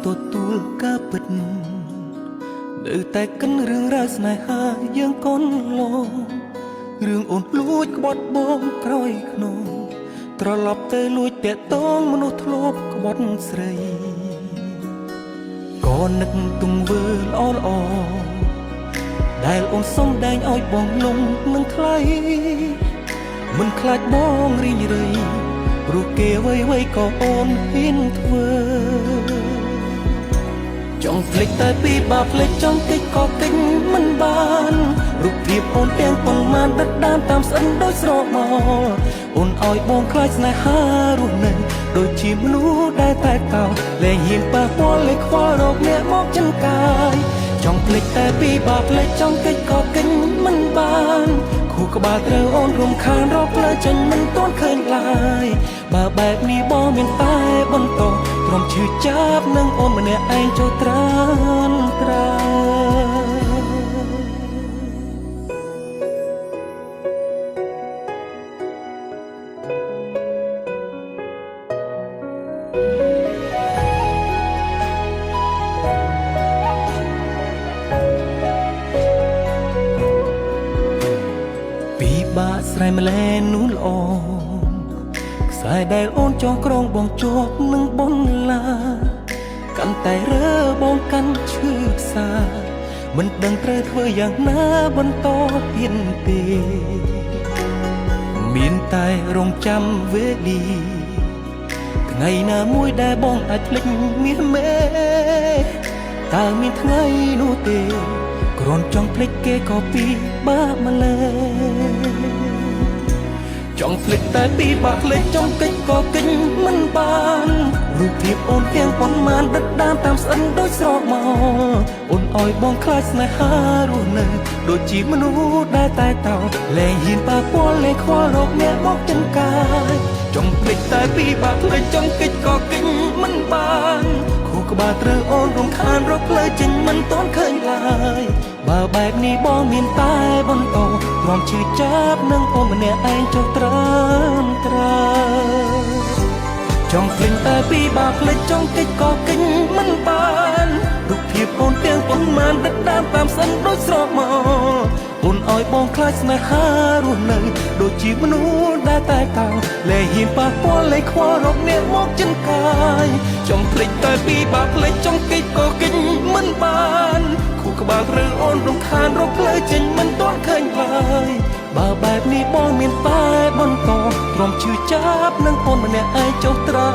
ទទួលការពិតនៅតែកិនរឿងរ៉ាវស្នេហាយើងកូនឡងរឿងអូនលួចក្បត់បងក្រោយខ្នងត្រឡប់ទៅលួចតាក់ទងមនុស្សធ្លាប់ក្បត់ស្រីក៏នឹកទង្វើល្អល្អដែលអូនសុំដែងឲ្យបងលងនឹងថ្លៃមិនខ្លាចបងរីងរៃព្រោះគេអ្វីៗក៏អូនហ៊ានធ្វើចង់ភ្លេចតែពីបាបភ្លេចចង់កិច្ចក៏កិច្ចមិនបានរូបភាពអូនទាំងប៉ុន្មានដិតដាមតាមស្អិនដូចស្រមោលអូនឲ្យបងខ្លាចស្នេហារស់នៅដូចជាមនុស្សដែលតែកោលែងហ៊ានប៉ះពាល់លេខខ្វល់រកអ្នកមកចិនកាយចង់ភ្លេចតែពីបាបភ្លេចចង់កិច្ចក៏កិច្ចមិនបានខួរក្បាលត្រូវអូនរំខានរកផ្លូវចេញមិនទាន់ឃើញឡើយបើបែបនេះបងមានតែបន្តទ្រាំឈឺចាប់នឹងអូនម្នាក់ឯងចូលត្រានត្រាពីបាក់ស្រែម្លែនោះល្អខ្សែដែលអូនចងក្រងបងជាប់នឹងបនឡាកាន់តែរើបងកាន់ឈឺផ្សាមិនដឹងត្រូវធ្វើយ៉ាងណាបន្តទៀតទេមានតែរងចាំវេលាថ្ងៃណាមួយដែលបងអាចភ្លេចមាសមេតើមានថ្ងៃនោះទេគ្រាន់ចង់ភ្លេចគេក៏ពីបាក់ម្លេះចង់ភ្លេចតែពីបាក់ភ្លេចចង់កិច្ចក៏កិច្ចមិនបានរូបភាពអូនទាំងប៉ុន្មានដិតដាមតាមស្អិនដូចស្រមោលអូនឲ្យបងខ្លាចស្នេហារស់នៅដូចជាមនុស្សដែលតែតោលែងហ៊ានប៉ះពាល់លែងខ្វល់រកអ្នកមកចិនកាយចង់ភ្លេចតែពីបាក់ភ្លេចចង់កិច្ចក៏កិច្ចមិនបានខួរក្បាលត្រូវអូនរំខានរកផ្លូវចេញមិនទាន់ឃើញឡើយបើបែបនេះបងមានតែបន្តទ្រាំឈឺចាប់នឹងអូនម្នាក់ឯងចុះត្រានត្រាចង់ភ្លេចតែពីបាបភ្លេចចង់កិច្ចក៏កិច្ចមិនបានរូបភាពអូនទាំងប៉ុន្មានដិតដាមតាមស្អិនដូចស្រមោលអូនឲ្យបងខ្លាចស្នេហារស់នៅដូចជាមនុស្សដែលតែកោលែងហ៊ានប៉ះពាល់លែងខ្វល់រកអ្នកមកចិនកាយចង់ភ្លេចតែពីបាបភ្លេចចង់កិច្ចក៏កិច្ចមិនបានខួរក្បាលត្រូវអូនរំខានរកផ្លូវចេញមិនទាន់ឃើញឡើយបើបែបនេះបងមានតែបន្តទ្រាំឈឺចាប់នឹងអូនម្នាក់ឯងចុះត្រា